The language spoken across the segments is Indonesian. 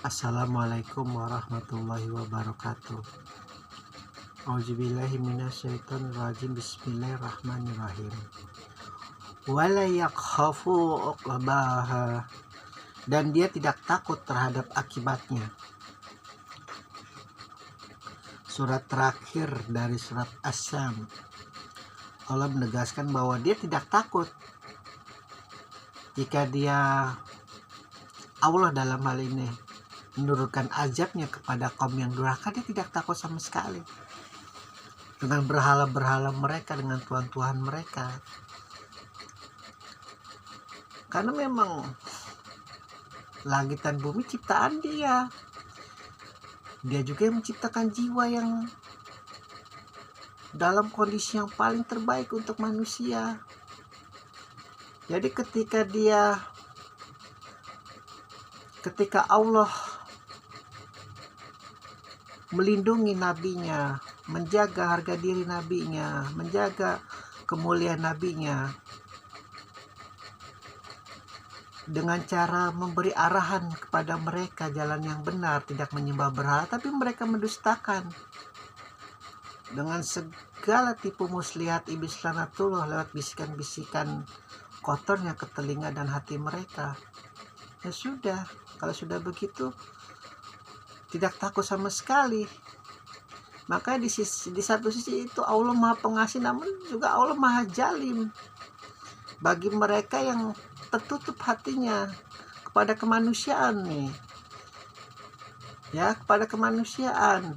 Assalamualaikum warahmatullahi wabarakatuh. Auzubillahi minasyaitonirrajim. Bismillahirrahmanirrahim. Wala yakhafu uqbaha, dan dia tidak takut terhadap akibatnya. Surat terakhir dari surat As-Sam. Allah menegaskan bahwa dia tidak takut jika Allah dalam hal ini menurunkan azabnya kepada kaum yang durhaka. Dia tidak takut sama sekali dengan berhala-berhala mereka, dengan tuhan-tuhan mereka, karena memang langit dan bumi ciptaan dia juga yang menciptakan jiwa yang dalam kondisi yang paling terbaik untuk manusia. Jadi ketika Allah melindungi nabinya, menjaga harga diri nabinya, menjaga kemuliaan nabinya dengan cara memberi arahan kepada mereka jalan yang benar, tidak menyembah berhala, tapi mereka mendustakan dengan segala tipu muslihat iblis laknatullah lewat bisikan-bisikan kotornya ke telinga dan hati mereka. Ya sudah, kalau sudah begitu tidak takut sama sekali. Maka di satu sisi itu Allah Maha Pengasih, namun juga Allah Maha Jalim bagi mereka yang tertutup hatinya kepada kemanusiaan nih. Ya, kepada kemanusiaan.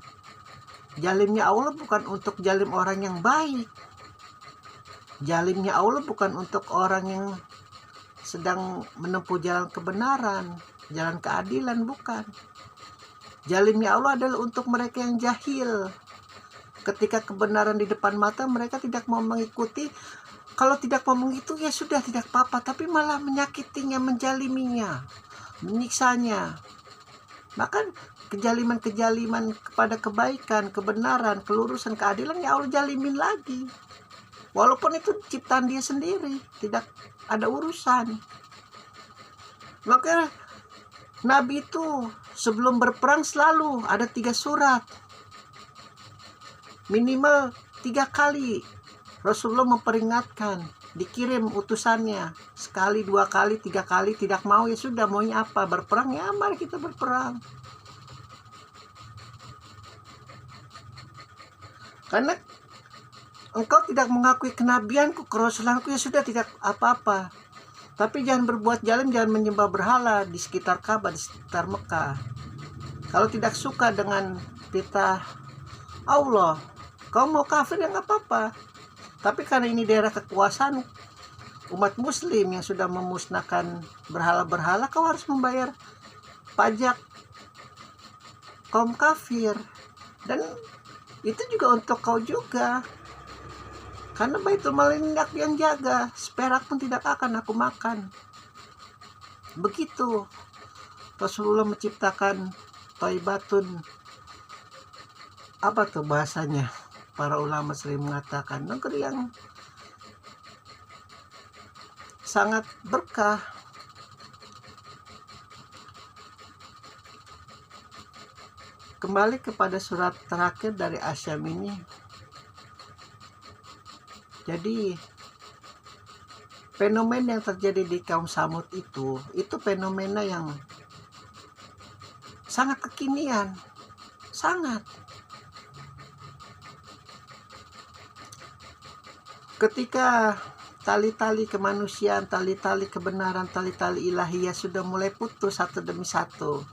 Jalimnya Allah bukan untuk jalim orang yang baik. Jalimnya Allah bukan untuk orang yang sedang menempuh jalan kebenaran, jalan keadilan, bukan. Jalimnya Allah adalah untuk mereka yang jahil. Ketika kebenaran di depan mata, mereka tidak mau mengikuti. Kalau tidak mau mengikuti, ya sudah, tidak apa-apa, tapi malah menyakitinya, menjaliminya, menyiksanya. Maka kejaliman-kejaliman kepada kebaikan, kebenaran, kelurusan, keadilan, ya Allah jalimin lagi. Walaupun itu ciptaan dia sendiri, tidak ada urusan. Maka Nabi itu sebelum berperang selalu ada 3 surat. Minimal 3 kali Rasulullah memperingatkan, dikirim utusannya, sekali, 2 kali, 3 kali, tidak mau, ya sudah, maunya apa? Berperang, ya mari kita berperang. Karena engkau tidak mengakui kenabianku, kerasulanku, ya sudah, tidak apa-apa. Tapi jangan berbuat zalim, jangan menyembah berhala di sekitar Ka'bah, di sekitar Mekah. Kalau tidak suka dengan perintah Allah, kau mau kafir, ya nggak apa-apa. Tapi karena ini daerah kekuasaan umat muslim yang sudah memusnahkan berhala-berhala, kau harus membayar pajak kaum kafir. Dan itu juga untuk kau juga, karena Baitul Mal ini aku yang jaga, seperak pun tidak akan aku makan. Begitu Rasulullah menciptakan Thaibatun, apa tuh bahasanya? Para ulama sering mengatakan negeri yang sangat berkah. Kembali kepada surat terakhir dari As-Sam ini. Jadi fenomena yang terjadi di kaum Samud itu fenomena yang sangat kekinian, sangat. Ketika tali-tali kemanusiaan, tali-tali kebenaran, tali-tali ilahiyah sudah mulai putus satu demi satu,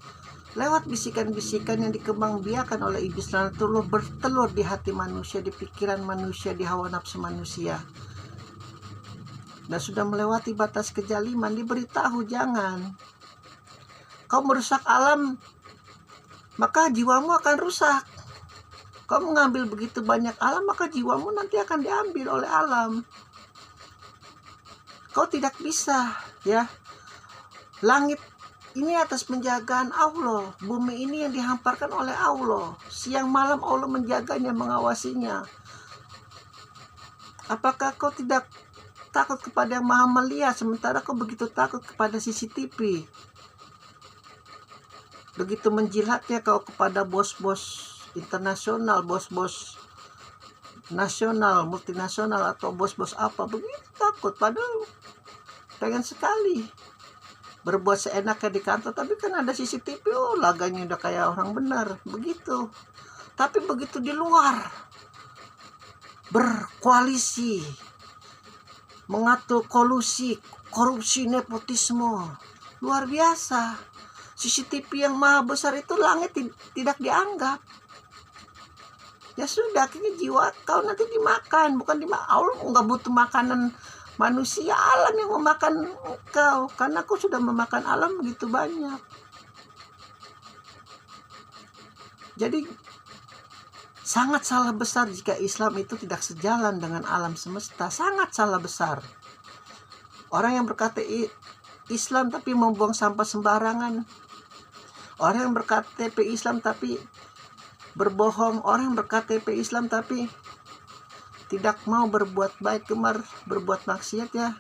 lewat bisikan-bisikan yang dikembangbiakan oleh iblis laknatullah bertelur di hati manusia, di pikiran manusia, di hawa nafsu manusia, dan sudah melewati batas kejaliman, diberitahu jangan. Kau merusak alam, maka jiwamu akan rusak. Kau mengambil begitu banyak alam, maka jiwamu nanti akan diambil oleh alam. Kau tidak bisa, ya. Langit ini atas penjagaan Allah, bumi ini yang dihamparkan oleh Allah. Siang malam Allah menjaganya, mengawasinya. Apakah kau tidak takut kepada yang maha melihat, sementara kau begitu takut kepada CCTV? Begitu menjilatnya kau kepada bos-bos internasional, bos-bos nasional, multinasional, atau bos-bos apa, begitu takut. Padahal pengen sekali berbuat seenaknya di kantor, tapi kan ada CCTV, oh laganya udah kayak orang benar, begitu. Tapi begitu di luar, berkoalisi, mengatur kolusi, korupsi, nepotisme, luar biasa. CCTV yang maha besar itu langit tidak dianggap. Ya sudah, akhirnya jiwa kau nanti dimakan, bukan dimakan. Allah nggak butuh makanan manusia, alam yang memakan engkau, karena aku sudah memakan alam begitu banyak. Jadi sangat salah besar jika Islam itu tidak sejalan dengan alam semesta, sangat salah besar. Orang yang berkata Islam tapi membuang sampah sembarangan, orang yang berKTP Islam tapi berbohong, orang yang berKTP Islam tapi tidak mau berbuat baik, gemar berbuat maksiat, ya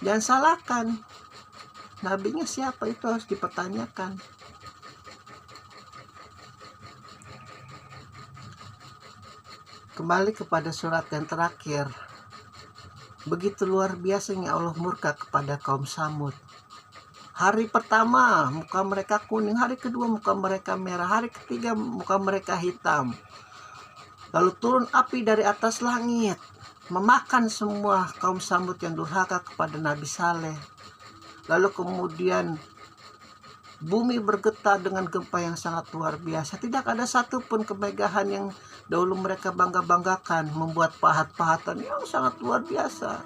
jangan salahkan. Nabinya siapa itu harus dipertanyakan. Kembali kepada surat yang terakhir. Begitu luar biasanya Allah murka kepada kaum Samud. Hari pertama muka mereka kuning, hari kedua muka mereka merah, hari ketiga muka mereka hitam. Lalu turun api dari atas langit, memakan semua kaum Samud yang durhaka kepada Nabi Saleh. Lalu kemudian bumi bergetar dengan gempa yang sangat luar biasa. Tidak ada satupun kemegahan yang dahulu mereka bangga-banggakan, membuat pahat-pahatan yang sangat luar biasa.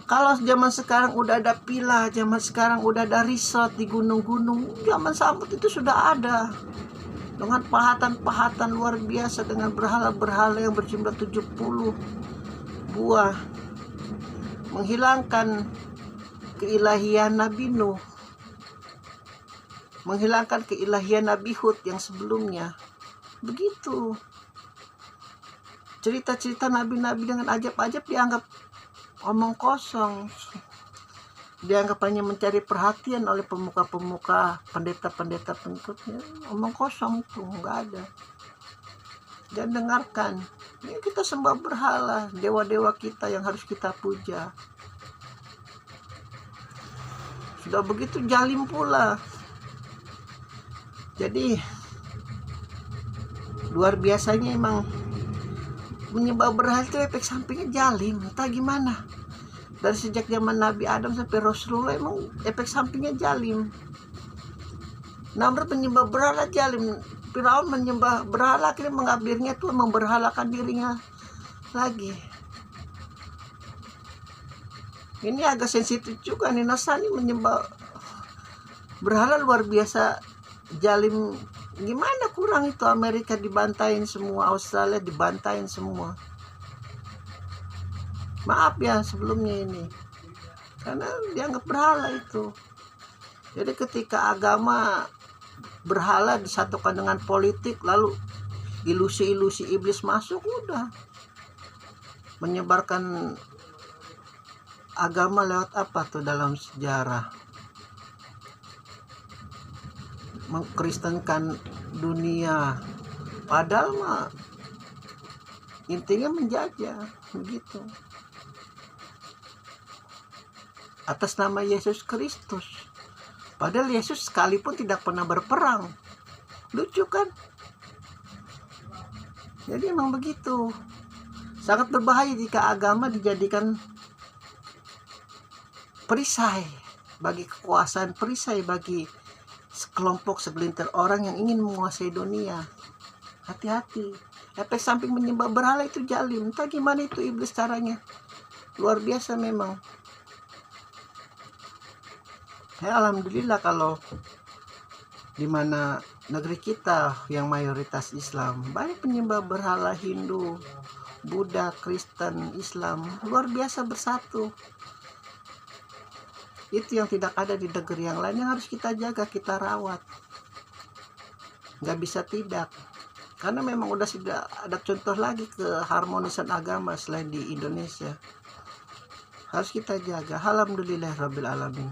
Kalau zaman sekarang udah ada villa, zaman sekarang udah ada resort di gunung-gunung, zaman Samud itu sudah ada. Dengan pahatan-pahatan luar biasa, dengan berhala-berhala yang berjumlah 70 buah. Menghilangkan keilahian Nabi Nuh. Menghilangkan keilahian Nabi Hud yang sebelumnya. Begitu. Cerita-cerita nabi-nabi dengan ajab-ajab dianggap omong kosong, dianggap hanya mencari perhatian oleh pemuka-pemuka, pendeta-pendeta pengikutnya. Omong kosong itu nggak ada. Dan dengarkan, ini kita sembah berhala, dewa-dewa kita yang harus kita puja. Sudah begitu jalim pula. Jadi luar biasanya emang menyembah berhala itu efek sampingnya jalim, entah gimana. Dari sejak zaman Nabi Adam sampai Rasulullah emang efek sampingnya jalim. Namrud menyembah berhala jalim, Firaun menyembah berhala, akhirnya mengabirnya tuh memberhalakan dirinya lagi. Ini agak sensitif juga nih, Nasrani menyembah berhala luar biasa jalim. Gimana kurang itu, Amerika dibantain semua, Australia dibantain semua. Maaf ya sebelumnya ini, karena dianggap berhala itu. Jadi ketika agama berhala disatukan dengan politik, lalu ilusi-ilusi iblis masuk, udah menyebarkan agama lewat apa tuh dalam sejarah, mengkristenkan dunia, padahal mah intinya menjajah begitu atas nama Yesus Kristus. Padahal Yesus sekalipun tidak pernah berperang. Lucu kan? Jadi emang begitu. Sangat berbahaya jika agama dijadikan perisai bagi kekuasaan, perisai bagi sekelompok segelintir orang yang ingin menguasai dunia. Hati-hati. Efek samping menyembah berhala itu jalim. Entah gimana itu iblis caranya. Luar biasa memang. Ya, alhamdulillah kalau di mana negeri kita yang mayoritas Islam, banyak penyembah berhala Hindu, Buddha, Kristen, Islam, luar biasa bersatu. Itu yang tidak ada di negeri yang lain, yang harus kita jaga, kita rawat. Nggak bisa tidak, karena memang udah sudah ada contoh lagi keharmonisan agama selain di Indonesia. Harus kita jaga. Alhamdulillahirabbil alamin.